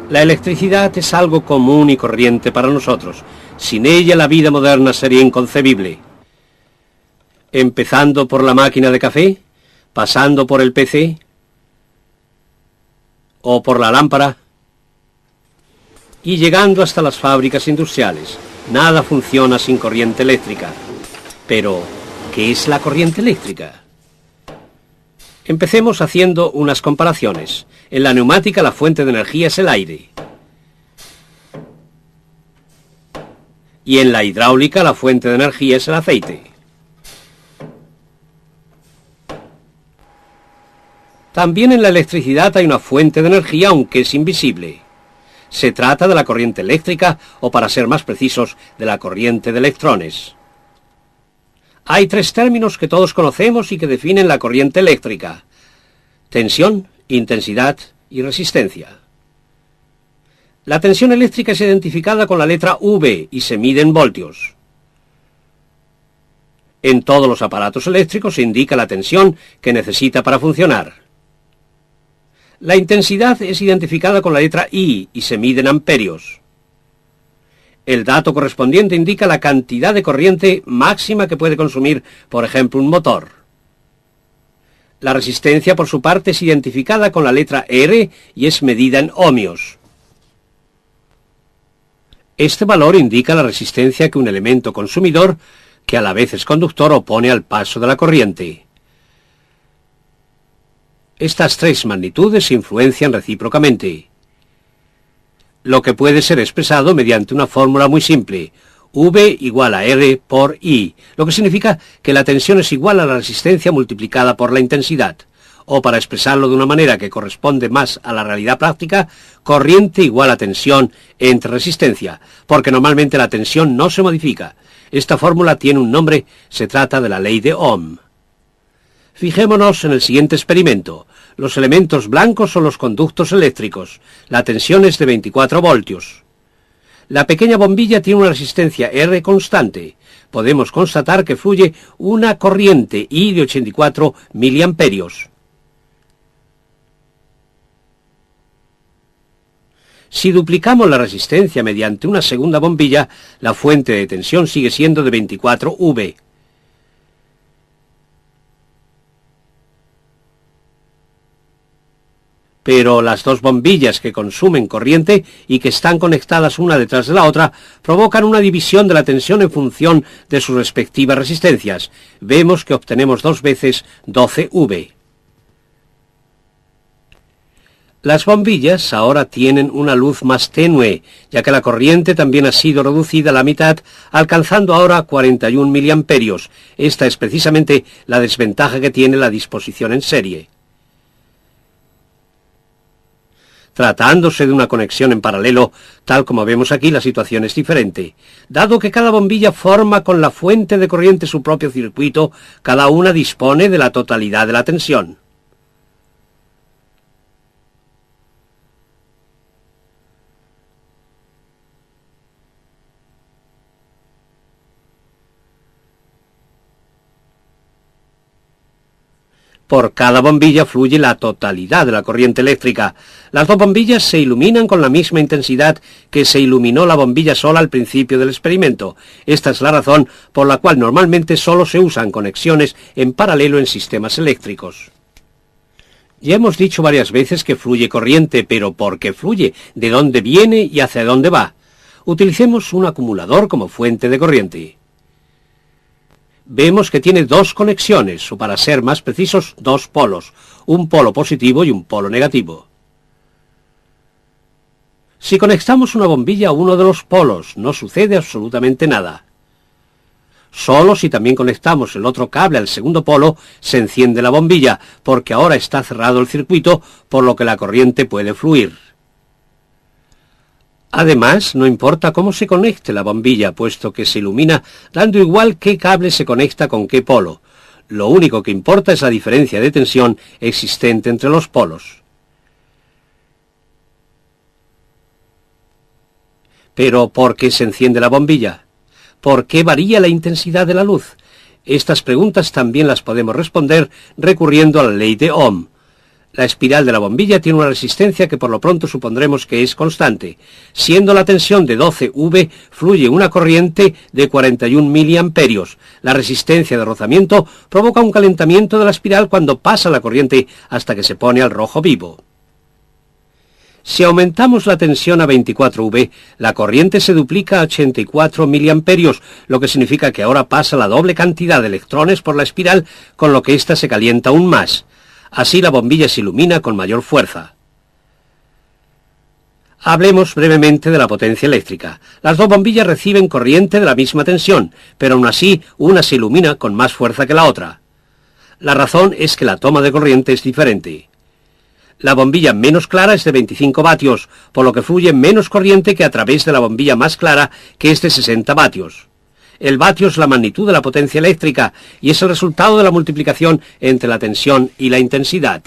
La electricidad es algo común y corriente para nosotros. Sin ella la vida moderna sería inconcebible. Empezando por la máquina de café, pasando por el PC o por la lámpara y llegando hasta las fábricas industriales. Nada funciona sin corriente eléctrica. Pero, ¿qué es la corriente eléctrica? Empecemos haciendo unas comparaciones. En la neumática la fuente de energía es el aire. Y en la hidráulica la fuente de energía es el aceite. También en la electricidad hay una fuente de energía, aunque es invisible. Se trata de la corriente eléctrica, o para ser más precisos, de la corriente de electrones. Hay tres términos que todos conocemos y que definen la corriente eléctrica: tensión, intensidad y resistencia. La tensión eléctrica es identificada con la letra V y se mide en voltios. En todos los aparatos eléctricos se indica la tensión que necesita para funcionar. La intensidad es identificada con la letra I y se mide en amperios. El dato correspondiente indica la cantidad de corriente máxima que puede consumir, por ejemplo, un motor. La resistencia, por su parte, es identificada con la letra R y es medida en ohmios. Este valor indica la resistencia que un elemento consumidor, que a la vez es conductor, opone al paso de la corriente. Estas tres magnitudes se influencian recíprocamente, lo que puede ser expresado mediante una fórmula muy simple: V igual a R por I, lo que significa que la tensión es igual a la resistencia multiplicada por la intensidad, o para expresarlo de una manera que corresponde más a la realidad práctica, corriente igual a tensión entre resistencia, porque normalmente la tensión no se modifica. Esta fórmula tiene un nombre, se trata de la ley de Ohm. Fijémonos en el siguiente experimento. Los elementos blancos son los conductos eléctricos. La tensión es de 24 voltios. La pequeña bombilla tiene una resistencia R constante. Podemos constatar que fluye una corriente I de 84 miliamperios. Si duplicamos la resistencia mediante una segunda bombilla, la fuente de tensión sigue siendo de 24 V. Pero las dos bombillas que consumen corriente y que están conectadas una detrás de la otra provocan una división de la tensión en función de sus respectivas resistencias. Vemos que obtenemos 2 veces 12 V. Las bombillas ahora tienen una luz más tenue, ya que la corriente también ha sido reducida a la mitad, alcanzando ahora 41 miliamperios. Esta es precisamente la desventaja que tiene la disposición en serie. Tratándose de una conexión en paralelo, tal como vemos aquí, la situación es diferente. Dado que cada bombilla forma con la fuente de corriente su propio circuito, cada una dispone de la totalidad de la tensión. Por cada bombilla fluye la totalidad de la corriente eléctrica. Las dos bombillas se iluminan con la misma intensidad que se iluminó la bombilla sola al principio del experimento. Esta es la razón por la cual normalmente solo se usan conexiones en paralelo en sistemas eléctricos. Ya hemos dicho varias veces que fluye corriente, pero ¿por qué fluye? ¿De dónde viene y hacia dónde va? Utilicemos un acumulador como fuente de corriente. Vemos que tiene dos conexiones, o para ser más precisos, dos polos, un polo positivo y un polo negativo. Si conectamos una bombilla a uno de los polos, no sucede absolutamente nada. Solo si también conectamos el otro cable al segundo polo, se enciende la bombilla, porque ahora está cerrado el circuito, por lo que la corriente puede fluir. Además, no importa cómo se conecte la bombilla, puesto que se ilumina dando igual qué cable se conecta con qué polo. Lo único que importa es la diferencia de tensión existente entre los polos. Pero, ¿por qué se enciende la bombilla? ¿Por qué varía la intensidad de la luz? Estas preguntas también las podemos responder recurriendo a la ley de Ohm. La espiral de la bombilla tiene una resistencia que por lo pronto supondremos que es constante. Siendo la tensión de 12 V, fluye una corriente de 41 miliamperios. La resistencia de rozamiento provoca un calentamiento de la espiral cuando pasa la corriente hasta que se pone al rojo vivo. Si aumentamos la tensión a 24 V, la corriente se duplica a 84 miliamperios, lo que significa que ahora pasa la doble cantidad de electrones por la espiral, con lo que ésta se calienta aún más. Así la bombilla se ilumina con mayor fuerza. Hablemos brevemente de la potencia eléctrica. Las dos bombillas reciben corriente de la misma tensión, pero aún así una se ilumina con más fuerza que la otra. La razón es que la toma de corriente es diferente. La bombilla menos clara es de 25 vatios, por lo que fluye menos corriente que a través de la bombilla más clara, que es de 60 vatios. El vatio es la magnitud de la potencia eléctrica y es el resultado de la multiplicación entre la tensión y la intensidad.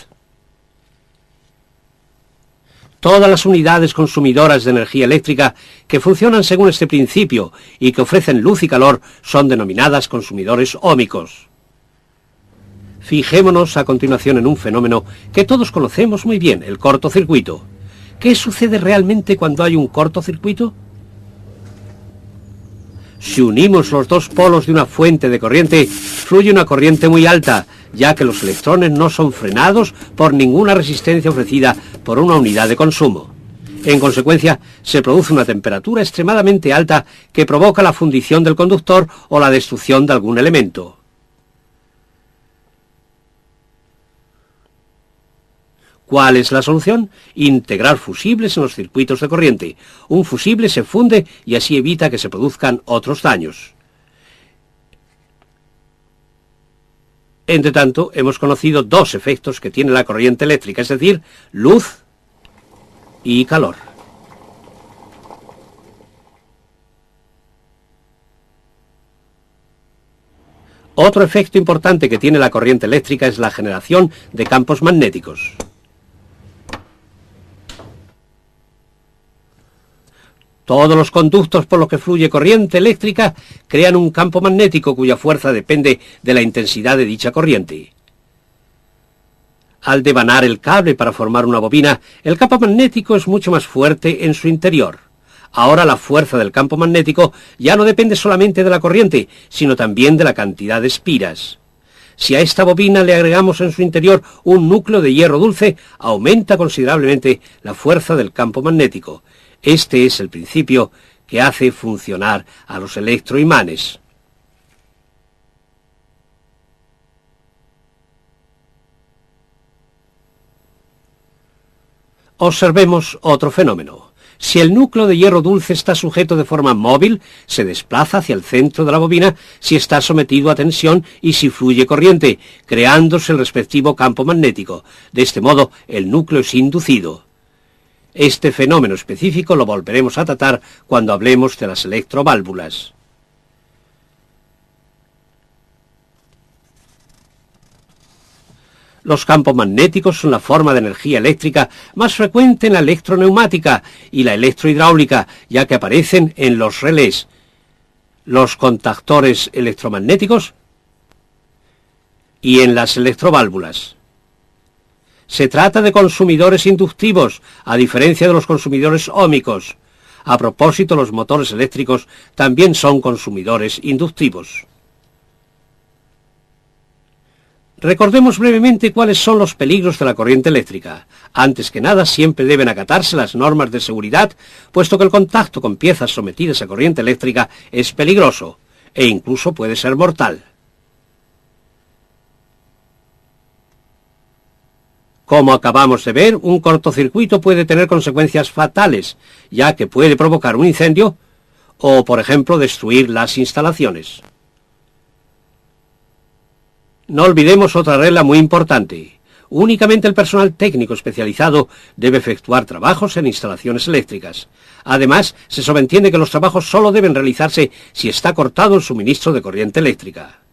Todas las unidades consumidoras de energía eléctrica que funcionan según este principio y que ofrecen luz y calor son denominadas consumidores óhmicos. Fijémonos a continuación en un fenómeno que todos conocemos muy bien, el cortocircuito. ¿Qué sucede realmente cuando hay un cortocircuito? Si unimos los dos polos de una fuente de corriente, fluye una corriente muy alta, ya que los electrones no son frenados por ninguna resistencia ofrecida por una unidad de consumo. En consecuencia, se produce una temperatura extremadamente alta que provoca la fundición del conductor o la destrucción de algún elemento. ¿Cuál es la solución? Integrar fusibles en los circuitos de corriente. Un fusible se funde y así evita que se produzcan otros daños. Entre tanto, hemos conocido dos efectos que tiene la corriente eléctrica, es decir, luz y calor. Otro efecto importante que tiene la corriente eléctrica es la generación de campos magnéticos. Todos los conductos por los que fluye corriente eléctrica crean un campo magnético cuya fuerza depende de la intensidad de dicha corriente. Al devanar el cable para formar una bobina, el campo magnético es mucho más fuerte en su interior. Ahora la fuerza del campo magnético ya no depende solamente de la corriente, sino también de la cantidad de espiras. Si a esta bobina le agregamos en su interior un núcleo de hierro dulce, aumenta considerablemente la fuerza del campo magnético. Este es el principio que hace funcionar a los electroimanes. Observemos otro fenómeno. Si el núcleo de hierro dulce está sujeto de forma móvil, se desplaza hacia el centro de la bobina si está sometido a tensión y si fluye corriente, creándose el respectivo campo magnético. De este modo, el núcleo es inducido. Este fenómeno específico lo volveremos a tratar cuando hablemos de las electroválvulas. Los campos magnéticos son la forma de energía eléctrica más frecuente en la electroneumática y la electrohidráulica, ya que aparecen en los relés, los contactores electromagnéticos y en las electroválvulas. Se trata de consumidores inductivos, a diferencia de los consumidores óhmicos. A propósito, los motores eléctricos también son consumidores inductivos. Recordemos brevemente cuáles son los peligros de la corriente eléctrica. Antes que nada, siempre deben acatarse las normas de seguridad, puesto que el contacto con piezas sometidas a corriente eléctrica es peligroso, e incluso puede ser mortal. Como acabamos de ver, un cortocircuito puede tener consecuencias fatales, ya que puede provocar un incendio o, por ejemplo, destruir las instalaciones. No olvidemos otra regla muy importante. Únicamente el personal técnico especializado debe efectuar trabajos en instalaciones eléctricas. Además, se sobreentiende que los trabajos solo deben realizarse si está cortado el suministro de corriente eléctrica.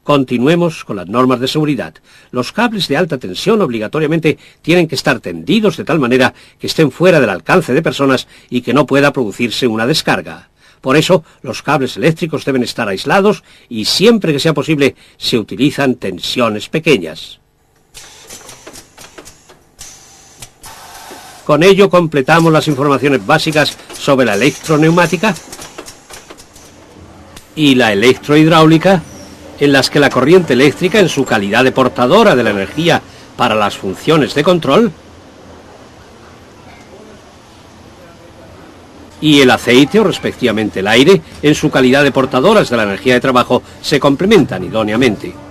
Continuemos con las normas de seguridad. Los cables de alta tensión obligatoriamente tienen que estar tendidos de tal manera que estén fuera del alcance de personas y que no pueda producirse una descarga. Por eso, los cables eléctricos deben estar aislados y siempre que sea posible se utilizan tensiones pequeñas. Con ello completamos las informaciones básicas sobre la electroneumática y la electrohidráulica, en las que la corriente eléctrica, en su calidad de portadora de la energía para las funciones de control, y el aceite, o respectivamente el aire, en su calidad de portadoras de la energía de trabajo, se complementan idóneamente.